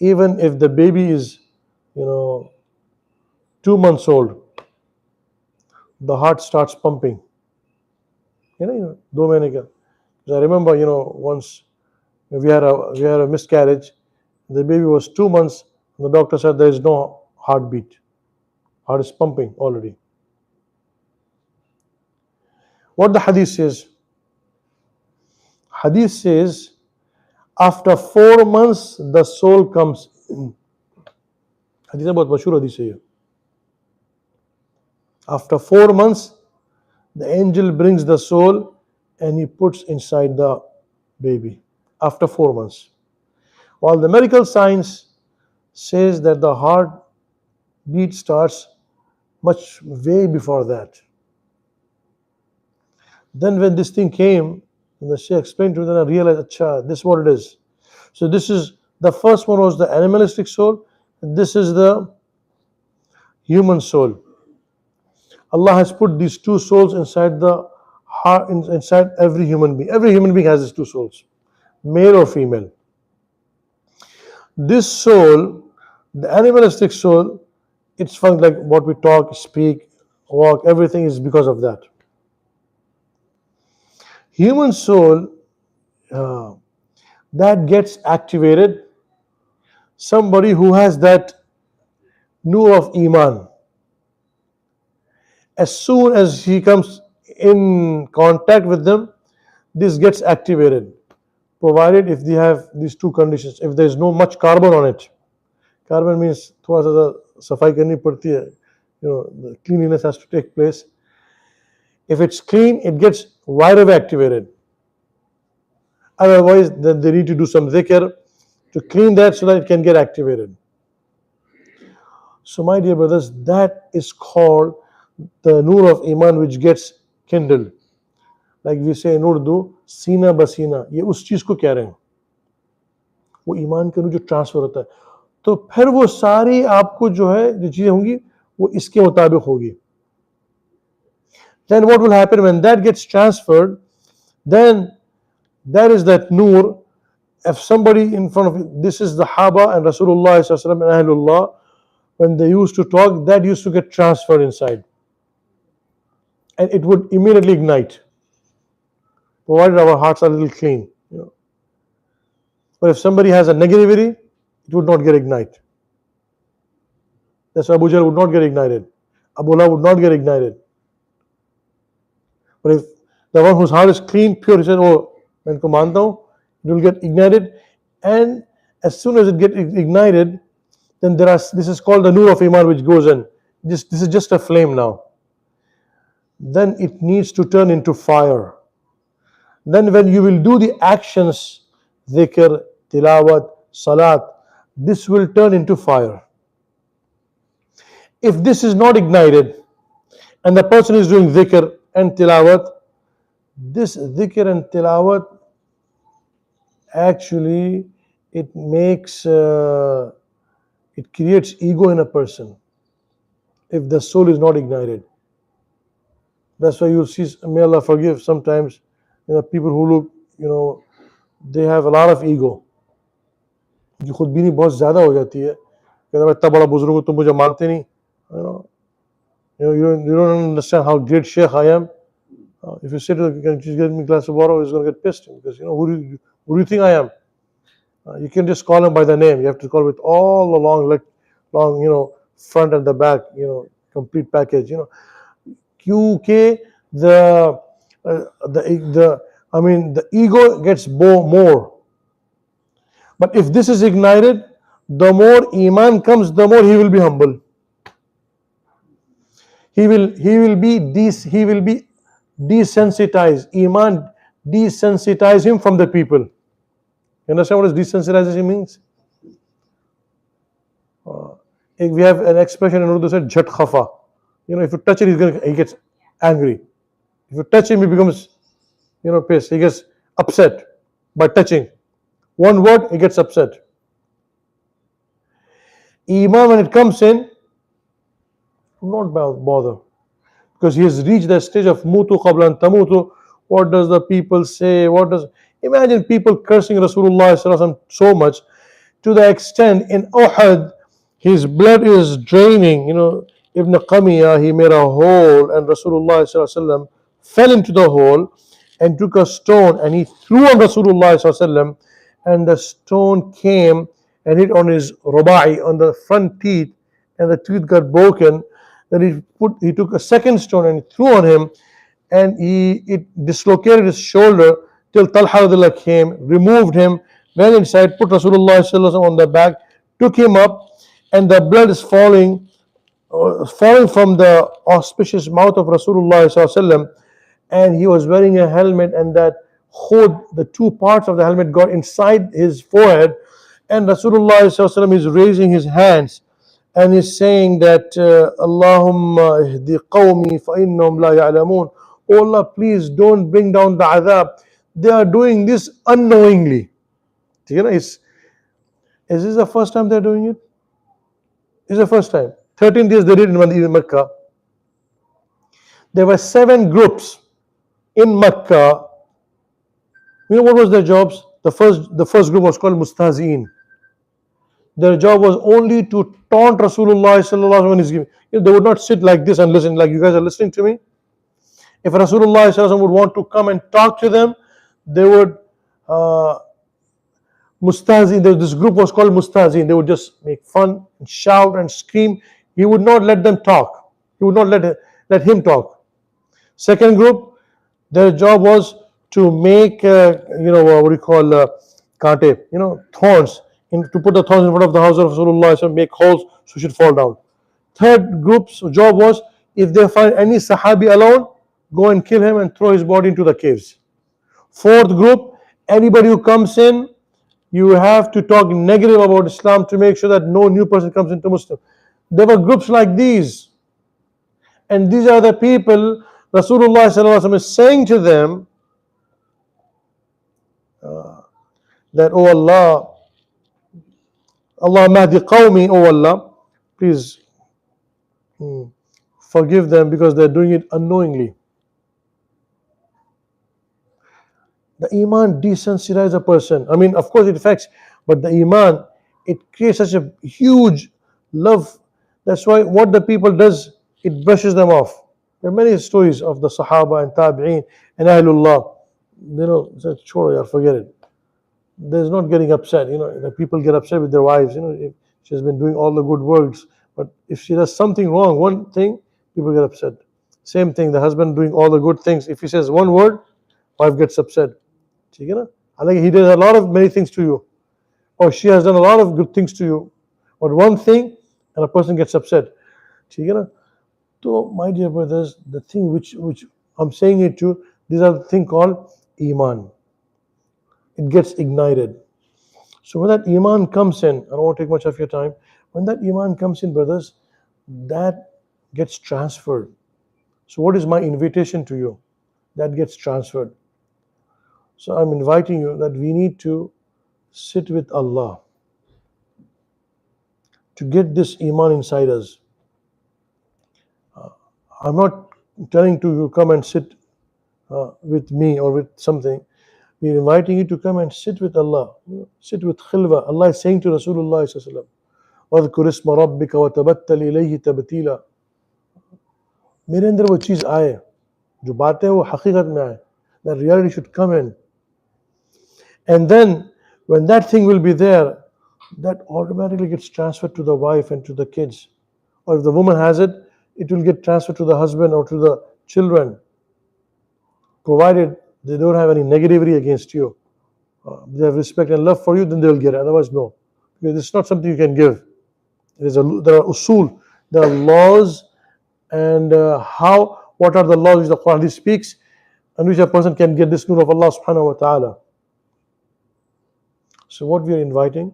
even if the baby is, 2 months old, the heart starts pumping. दो महीने का. I remember, once we had a miscarriage. The baby was 2 months. The doctor said there is no heartbeat. Heart is pumping already. What the hadith says? Hadith says, after 4 months, the soul comes in. Hadith is बहुत मशहूर hadith है ये. After 4 months, the angel brings the soul and he puts inside the baby. After 4 months. While the medical science says that the heartbeat starts much way before that. Then when this thing came, and the Shaykh explained to me, then I realized, acha, this is what it is. So this is, the first one was the animalistic soul, and this is the human soul. Allah has put these two souls inside the heart, inside every human being. Every human being has these two souls, male or female. This soul, the animalistic soul, it's fun, like what we talk, speak, walk, everything is because of that. Human soul, that gets activated. Somebody who has that nur of Iman, as soon as he comes in contact with them, this gets activated, provided if they have these two conditions. If there is no much carbon on it, carbon means थोड़ा सा सफाई करनी पड़ती है, the cleanliness has to take place. If it's clean, it gets right away activated. Otherwise, then they need to do some dhikr to clean that so that it can get activated. So my dear brothers, that is called the nur of Iman which gets kindled. Like we say in Urdu, सीना बसीना, ये उस चीज को कह रहे हैं, वो ईमान के जो ट्रांसफर होता है, तो फिर वो सारी आपको जो है जो चीजें होंगी वो इसके मुताबिक होगी. Then what will happen when that gets transferred? Then that is that nur. If somebody in front of you, this is the Haba and Rasulullah and Ahlullah, when they used to talk, that used to get transferred inside. And it would immediately ignite, provided our hearts are a little clean. But if somebody has a negativity, it would not get ignited. That's why Abu Jahl would not get ignited. Abu Lahab would not get ignited. But if the one whose heart is clean, pure, he said, oh, मैं इनको मानता हूँ, it will get ignited. And as soon as it gets ignited, then this is called the nur of Iman which goes in. This is just a flame now. Then it needs to turn into fire. Then when you will do the actions, dhikr, tilawat, salat, this will turn into fire. If this is not ignited and the person is doing dhikr and tilawat, this dhikr and tilawat actually it makes it creates ego in a person if the soul is not ignited. That's why you'll see, may Allah forgive, sometimes people who look, they have a lot of ego. की खुदबीनी बहुत ज़्यादा हो जाती है, कहता मैं इतना बड़ा बुजुर्ग हूँ तुम मुझे मानते नहीं, you don't understand how great Sheikh I am. If you say to them, can you get me a glass of water, he's going to get pissed, because who do you think I am? You can just call him by the name. You have to call with all the long, front and the back, complete package. क्योंकि the ego gets more. But if this is ignited, the more iman comes, the more he will be humble. He will be desensitized. Iman desensitize him from the people. You understand what desensitization means? We have an expression in Urdu said, "Jhat khafa." If you touch it, he gets angry. If you touch him, he becomes, pissed. He gets upset by touching. One word, he gets upset. Iman, when it comes in, do not bother, because he has reached that stage of mutu qabla tamutu. What does the people say? What does Imagine people cursing Rasulullah sallallahu alaihi wasallam so much, to the extent in Uhud his blood is draining. Ibn Qamiya, he made a hole, and Rasulullah sallallahu alaihi wasallam fell into the hole and took a stone and he threw on Rasulullah sallallahu alaihi wasallam, and the stone came and hit on his rubai, on the front teeth, and the tooth got broken. Then he took a second stone and he threw on him, and it dislocated his shoulder, till Talha came, removed him, went inside, put Rasulullah on the back, took him up, and the blood is falling from the auspicious mouth of Rasulullah, and he was wearing a helmet, and that hood, the two parts of the helmet got inside his forehead, and Rasulullah is raising his hands and is saying that Allahumma ihdi qawmi fa innahum la ya'lamun. Oh Allah, please don't bring down the adhab. They are doing this unknowingly. Is this the first time they're doing it? It's the first time. 13 days they did in Mecca. There were 7 groups in Mecca. What was their jobs? The first group was called Mustahzi'in. Their job was only to taunt Rasulullah sallallahu alaihi wasallam when he's giving. They would not sit like this and listen, like you guys are listening to me. If Rasulullah sallallahu alaihi wasallam would want to come and talk to them, they would Mustahzi'in. This group was called Mustahzi'in. They would just make fun and shout and scream. He would not let them talk. He would not let him talk. Second group, their job was to make what do you call kante, thorns, to put the thorns in front of the house of Rasulullah, make holes so it should fall down. Third group's job was, if they find any Sahabi alone, go and kill him and throw his body into the caves. Fourth group, anybody who comes in, you have to talk negative about Islam to make sure that no new person comes into Muslim. There were groups like these, and these are the people Rasulullah is saying to them that, oh Allah, Allah mahdi qawmi, oh Allah, please forgive them because they're doing it unknowingly. The Iman desensitizes a person. Of course it affects, but the Iman, it creates such a huge love. That's why what the people does, it brushes them off. There are many stories of the Sahaba and Tabi'een and Ahlullah. Forget it. There's not getting upset. The people get upset with their wives. If she's been doing all the good works, but if she does something wrong, one thing, people get upset. Same thing, the husband doing all the good things. If he says one word, wife gets upset. He did a lot of many things to you, or she has done a lot of good things to you, but one thing, and a person gets upset. So, my dear brothers, the thing which I'm saying it to, these are the thing called Iman. It gets ignited. So when that Iman comes in, I don't want to take much of your time. When that Iman comes in, brothers, that gets transferred. So what is my invitation to you? That gets transferred. So I'm inviting you that we need to sit with Allah to get this Iman inside us. I'm not telling you come and sit with me or with something. We're inviting you to come and sit with Allah. Sit with khilwa. Allah is saying to Rasulullah sallallahu alaihi wasallam, وَذْكُرِ اسْمَ رَبِّكَ وَتَبَتَّلْ إِلَيْهِ تَبْتِيلًا. मेरे अंदर वो चीज़ आए, जो बात है वो हकीकत में आए. That reality should come in. And then when that thing will be there, that automatically gets transferred to the wife and to the kids. Or if the woman has it, it will get transferred to the husband or to the children, provided they don't have any negativity against you. They have respect and love for you, then they will get it. Otherwise, no. Because it's not something you can give. There are usul, there are laws, and what are the laws which the Quran speaks, and which a person can get this nur of Allah subhanahu wa ta'ala. So what we are inviting,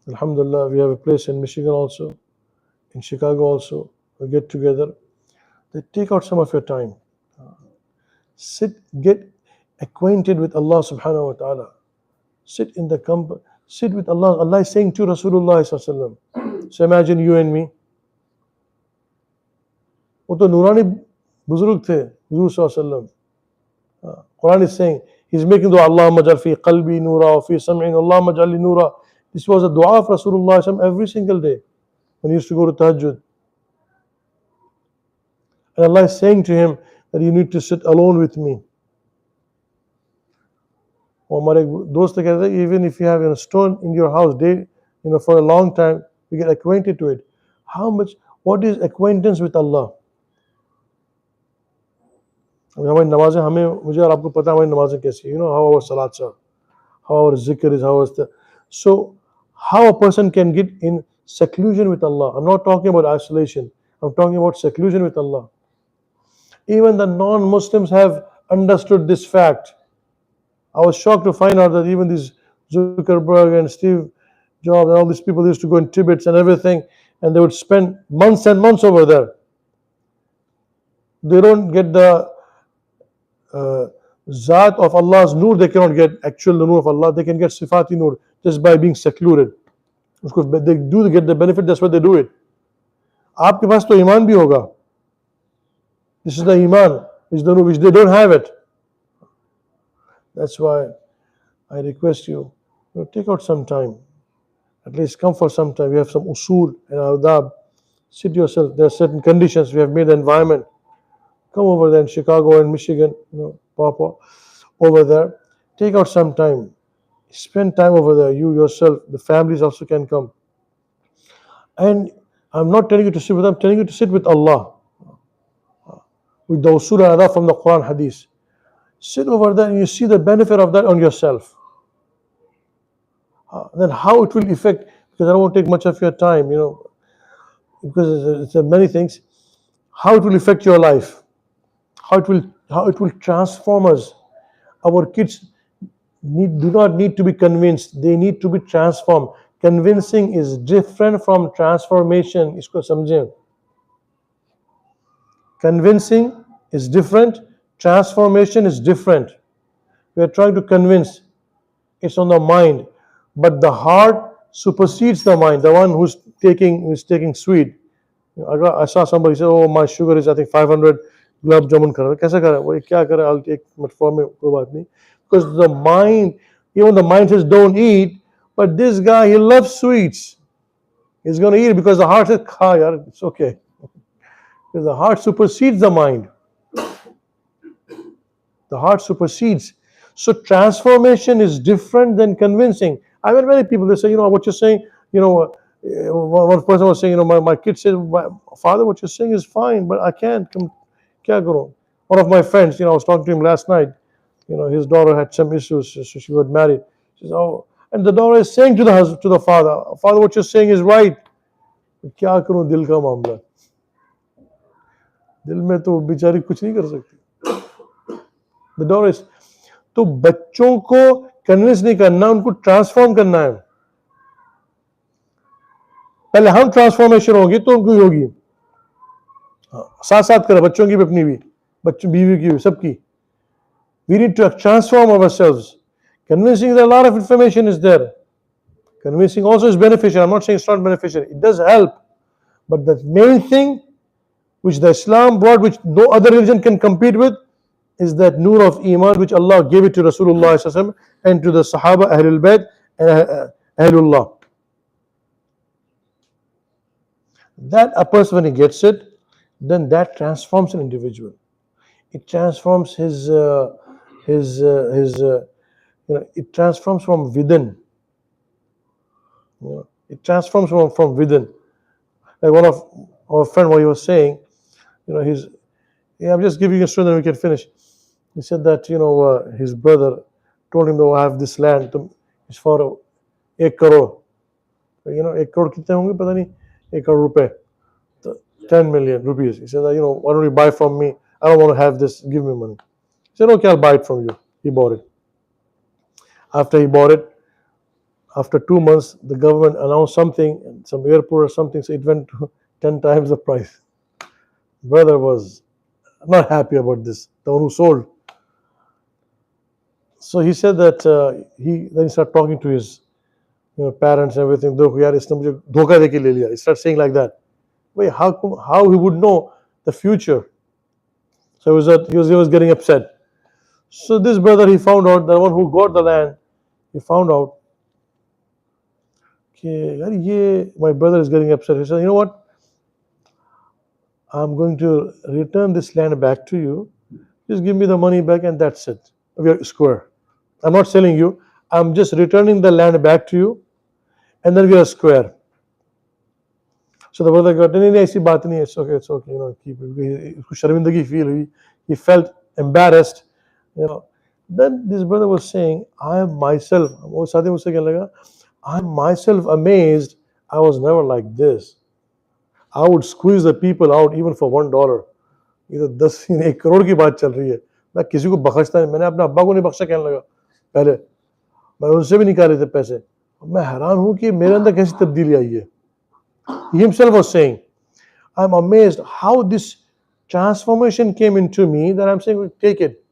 alhamdulillah, we have a place in Michigan also, in Chicago also. We get together. They take out some of your time. Sit, get acquainted with Allah subhanahu wa ta'ala. Sit in the sit with Allah. Allah is saying to Rasulullah sallallahu alaihi wasallam. So imagine you and me. वो तो नूरानी बुजुर्ग थे हुजूर सल्लल्लाहु अलैहि वसल्लम. Quran is saying he's making dua Allahumma jal fi qalbi noora wa fi sam'in Allahumma jal li noora. This was a dua of Rasulullah sallallahu alaihi wasallam every single day when he used to go to tahajjud. And Allah is saying to him that you need to sit alone with me. और हमारे एक दोस्त कहते हैं even if you have a stone in your house for a long time you get acquainted to it. What is acquaintance with Allah? हमारी नमाजें मुझे और आपको पता है हमारी नमाजें कैसी है, how our salats are, how our zikr is, so how a person can get in seclusion with Allah. I'm not talking about isolation, I'm talking about seclusion with Allah. Even the non-Muslims have understood this fact. I was shocked to find out that even these Zuckerberg and Steve Jobs and all these people used to go in Tibet and everything, and they would spend months and months over there. They don't get the Zat of Allah's Noor, they cannot get actual Noor of Allah, they can get Sifati Noor just by being secluded. They do get the benefit, that's why they do it. आपके पास तो ईमान भी होगा. This is the Iman, which they don't have it. That's why I request you, take out some time. At least come for some time. We have some usul and adab. Sit yourself. There are certain conditions. We have made the environment. Come over there in Chicago and Michigan, Papa, over there. Take out some time. Spend time over there. You yourself, the families also can come. And I'm not telling you to sit with them. I'm telling you to sit with Allah. With the usul and adab from the Quran Hadith. Sit over there and you see the benefit of that on yourself. Then how it will affect, because I don't want to take much of your time, because it's many things, how it will affect your life, how it will transform us. Our kids do not need to be convinced, they need to be transformed. Convincing is different from transformation. Isko samjhe. Convincing is different, transformation is different. We are trying to convince, it's on the mind, but the heart supersedes the mind. The one who's taking sweet. I saw somebody say, "Oh, my sugar is I think 500 gulab jamun kar raha hai." Kaisa kar raha hai? Wo kya kar raha hai? I'll take metformin, koi baat nahi. Because the mind, even the mind says don't eat, but this guy, he loves sweets. He's going to eat it because the heart says, "Kha yaar, it's okay." Because the heart supersedes the mind. The heart supersedes. So transformation is different than convincing. I met many people, they say, what you're saying, one person was saying, my kid said, "Father, what you're saying is fine, but I can't. Kya karo?" One of my friends, I was talking to him last night, his daughter had some issues, so she got married. She says, "Oh," and the daughter is saying to the father, "Father, what you're saying is right. Kya karu dil ka मामला? दिल में तो बेचारी कुछ नहीं कर सकती." The daughter is, तो बच्चों को कन्विंस नहीं करना, उनको ट्रांसफॉर्म करना है. पहले हम ट्रांसफॉर्मेशन होगी तो उनको होगी. साथ साथ करें, बच्चों की भी अपनी भी, बच्चों बीवी की भी, सबकी. We need to transform ourselves. Convincing, there a lot of information is there. Convincing also is beneficial. I'm not saying it's not beneficial. It does help. But the main thing which the Islam brought, which no other religion can compete with, is that Noor of Iman which Allah gave it to Rasulullah and to the Sahaba, Ahlul Bayt and Ahlullah. That a person, when he gets it, then that transforms an individual. It transforms it transforms from within. It transforms from within. Like one of our friend, what he was saying, I'm just giving you a story, then we can finish. He said that his brother told him, "I have this land, it's for 1 crore." 1 crore कितने होंगे पता नहीं, 1 crore रुपए, 10 million rupees. He said, "Why don't you buy from me? I don't want to have this. Give me money." He said, "Okay, I'll buy it from you." He bought it. After he bought it, after 2 months, the government announced something, some airport or something, so it went to 10 times the price. Brother was not happy about this, the one who sold. So he said that then he started talking to his parents and everything. देखो यार इसने मुझे धोखा देके ले लिया. He started saying like that. Wait, how he would know the future? So he was getting upset. So this brother, he found out, the one who got the land, he found out कि यार ये my brother is getting upset. He said, you know what? I'm going to return this land back to you. Just give me the money back and that's it. We are square. I'm not selling you. I'm just returning the land back to you and then we are square. So the brother got, नहीं नहीं ऐसी बात नहीं है, it's okay, keep it. उसको शर्मिंदगी feel हुई. He felt embarrassed, Then this brother was saying, I am myself, वो साथी मुझसे कहने लगा, I am myself amazed. I was never like this. I would squeeze the people out even for $1. ये तो 1 करोड़ की बात चल रही है. मैं किसी को बख्शता नहीं. मैंने अपने अब्बा को नहीं बख्शा कहने लगा. पहले मैं उनसे भी निकाले थे पैसे. मैं हैरान हूं कि मेरे अंदर कैसी तब्दीली आई है. He himself was saying, I'm amazed how this transformation came into me that I'm saying, take it.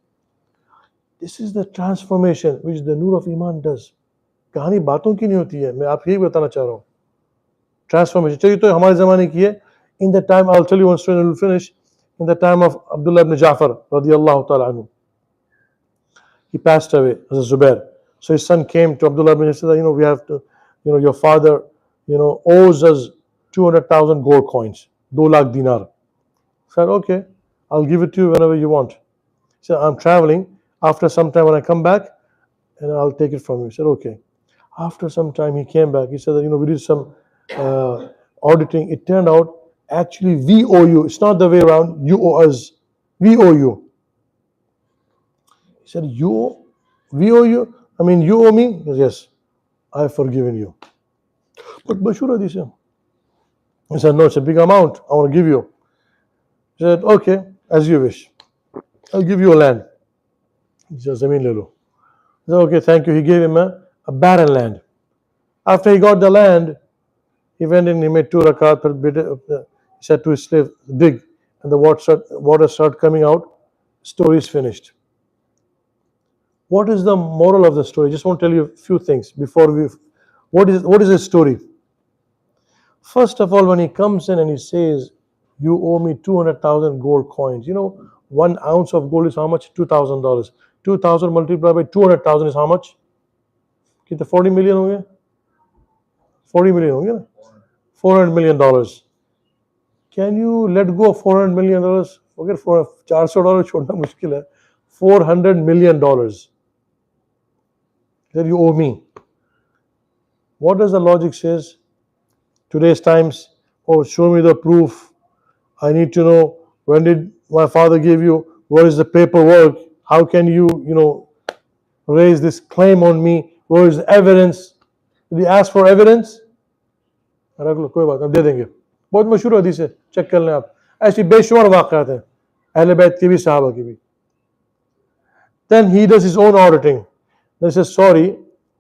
This is the transformation which the Nur of Iman does. कहानी बातों की नहीं होती है. मैं आपको यही बताना चाह रहा हूँ. Transformation. चलिए तो हमारे ज़माने की है. In the time, I'll tell you one story and we'll finish. In the time of Abdullah ibn Ja'far, radiallahu ta'ala anhu, he passed away as a Zubair. So his son came to Abdullah ibn Ja'far and said, we have to, your father, owes us 200,000 gold coins, 2 lakh dinar. He said, okay, I'll give it to you whenever you want. He said, I'm traveling. After some time when I come back, and I'll take it from you. He said, okay. After some time he came back. He said that, we did some auditing. It turned out actually we owe you. It's not the way around. You owe us. We owe you. He said, we owe you? I mean, you owe me? He said, yes, I have forgiven you. But Bashura, this he said, no, it's a big amount. I want to give you. He said, okay, as you wish. I'll give you a land. He said, Zameen le lo. He said, okay, thank you. He gave him a barren land. After he got the land, he went in, he made 2 rakat. He said to his slave, dig. And the water started coming out. Story is finished. What is the moral of the story? Just want to tell you a few things before we. What is the story? First of all, when he comes in and he says, you owe me 200,000 gold coins. 1 ounce of gold is how much? $2,000. 2,000 multiplied by 200,000 is how much? कितने 40 million होंगे? 40 million होंगे ना? $400 million. Can you let go of $400 million? Forget $400 छोड़ना मुश्किल है. $400 million that you owe me. What does the logic says? Today's times, show me the proof. I need to know, when did my father give you? What is the paperwork? How can you, raise this claim on me? Where is the evidence? Did he ask for evidence? रख लो कोई बात, अब दे देंगे. बहुत मशहूर हदीस है, check कर लें आप. ऐसी बेशुमार वाक़यात हैं अहले बैत की भी, सहाबा की भी. Then he does his own auditing. Then he says, sorry,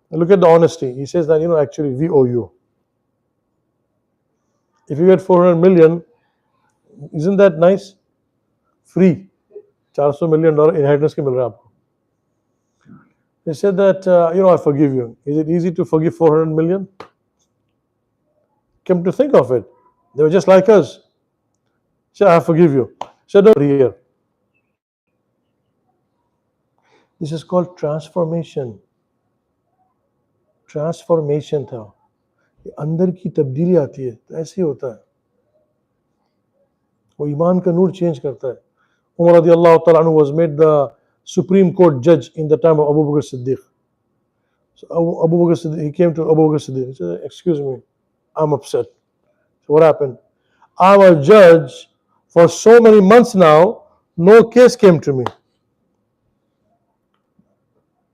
look at the honesty. He says that, actually we owe you. If you get 400 million, isn't that nice? Free. $400 million inheritance के मिल रहा है आपको. He said that, I forgive you. Is it easy to forgive 400 million? Come to think of it, they were just like us. He said, I forgive you. He said, no, here. This is called transformation. Transformation था. अंदर की तब्दीली आती है, तो ऐसे ही होता है. वो ईमान का नूर चेंज करता है. Umar radiallahu ta'ala anhu was made the Supreme Court judge in the time of Abu Bakr Siddiq. So Abu Bakr Siddiq, he came to Abu Bakr Siddiq. He said, excuse me, I'm upset. So what happened? I'm a judge for so many months now, no case came to me.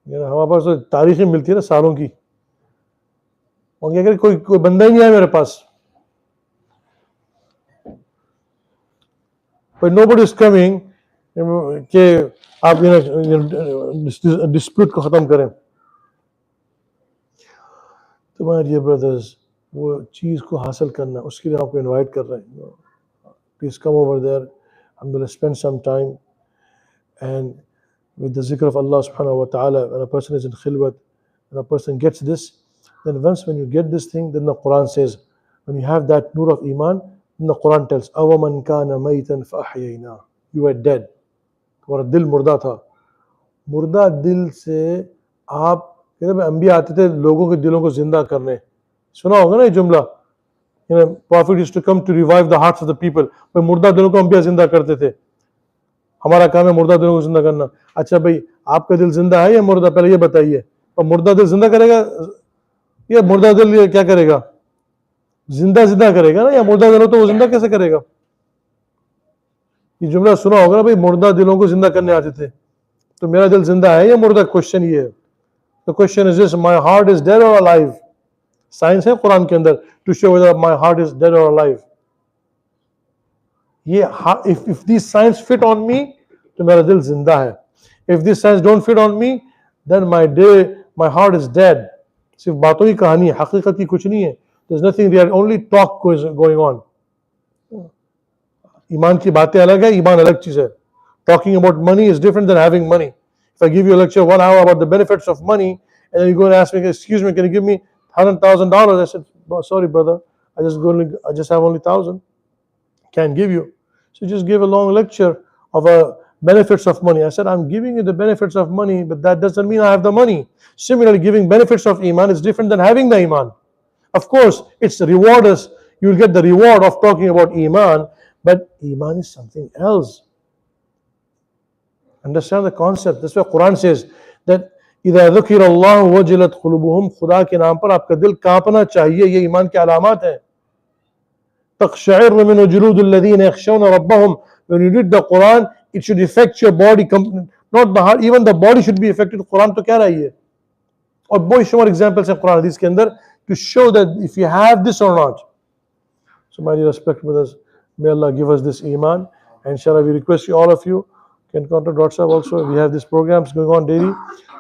हमारे पास तो तारीखें मिलती है ना सालों की. और क्या करें, कोई बंदा ही नहीं आया मेरे पास. But nobody is coming कि आप dispute को खत्म करें. तो my dear brothers, वो चीज़ को हासिल करना, उसके लिए आपको इनवाइट कर रहे हैं. Please come over there. I'm going to spend some time and with the zikr of Allah subhanahu wa ta'ala, when a person is in khilwat, when a person gets this, then once when you get this thing, then the Quran says, when you have that nur of iman, then the Quran tells, أَوَمَنْ كَانَ مَيْتًا فَأَحْيَيْنَا. You were dead. तुम्हारा दिल मुर्दा था. मुर्दा दिल से आप कहते हैं अंबिया आते थे लोगों के दिलों को जिंदा करने. सुना होगा ना ये जुमला. Prophet used to come to revive the hearts of the people. भाई मुर्दा दिलों को अंबिया जिंदा करते थे. हमारा काम है मुर्दा दिलों को जिंदा करना. अच्छा भाई आपका दिल जिंदा है या मुर्दा, पहले ये बताइए. और मुर्दा दिल जिंदा करेगा या मुर्दा दिल ये क्या करेगा? जिंदा करेगा ना, या मुर्दा दिल हो तो वो जिंदा कैसे करेगा? ये जुमला सुना होगा ना भाई, मुर्दा दिलों को जिंदा करने आते थे. तो मेरा दिल जिंदा है या मुर्दा? क्वेश्चन ये है. The question is this, my heart is dead or alive. Science है कुरान के अंदर to show whether my heart is dead or alive. ये if this science fit on me तो मेरा दिल जिंदा है. If this science don't fit on me then my heart is dead. सिर्फ बातों की कहानी है, हकीकत की कुछ नहीं है. There is nothing, there only talk going on. ईमान की बातें अलग है, ईमान अलग चीज है. Talking about money is different than having money. If I give you a lecture 1 hour about the benefits of money, and then you go and ask me, excuse me, can you give me $100,000? I said, sorry brother, I just have only 1,000. Can't give you. So just give a long lecture of benefits of money. I said, I'm giving you the benefits of money, but that doesn't mean I have the money. Similarly, giving benefits of iman is different than having the iman. Of course, it's rewarders. You will get the reward of talking about iman, but iman is something else. Understand the concept. That's why Quran says that إِذَا ذُكِرَ اللَّهُ وَجِلَتْ قُلُوبُهُم. खुदा के नाम पर आपका दिल कांपना चाहिए. ये ईमान की अलामत है. تَقْشَعِرُّ مِنْهُ جُلُودُ الَّذِينَ يَخْشَوْنَ رَبَّهُم. When you read the Quran, it should affect your body, not the heart. Even the body should be affected. Quran तो कह रहा है ये. और बहुत शुमार examples हैं Quran हदीस के अंदर to show that if you have this or not. So my dear respected brothers, may Allah give us this iman. And inshallah we request you, all of you, can contact WhatsApp also. We have these programs going on daily.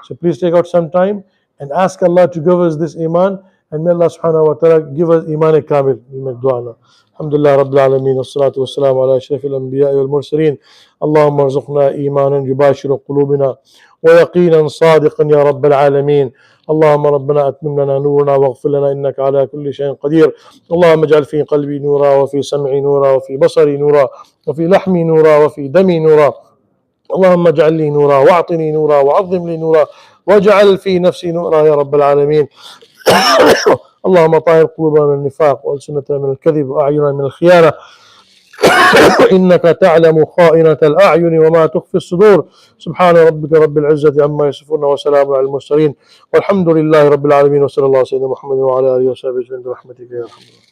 So please take out some time and ask Allah to give us this iman. And may Allah subhanahu wa ta'ala give us iman kamil. We make dua now. Alhamdulillah Rabbil Alameen. Wassalatu wassalamu ala ashrafil anbiya wal mursaleen. Allahumma arzuqna imanan yubashiru qulubina wa yaqinan sadiqan ya Rabbil Alameen. اللهم ربنا أتمم لنا نورنا واغفر لنا إنك على كل شيء قدير. اللهم اجعل في قلبي نورا وفي سمعي نورا وفي بصري نورا وفي لحمي نورا وفي دمي نورا. اللهم اجعل لي نورا واعطني نورا وعظم لي نورا واجعل في نفسي نورا يا رب العالمين. اللهم طهر قلوبنا من النفاق وألسنتنا من الكذب وأعيننا من الخيانة. إنك تعلم خائنة الأعين وما تخفي الصدور. سبحان ربك رب العزة عما يصفون وسلام على المرسلين والحمد لله رب العالمين. وصلى الله على سيدنا محمد وعلى آله وصحبه أجمعين برحمتك يا أرحم الراحمين.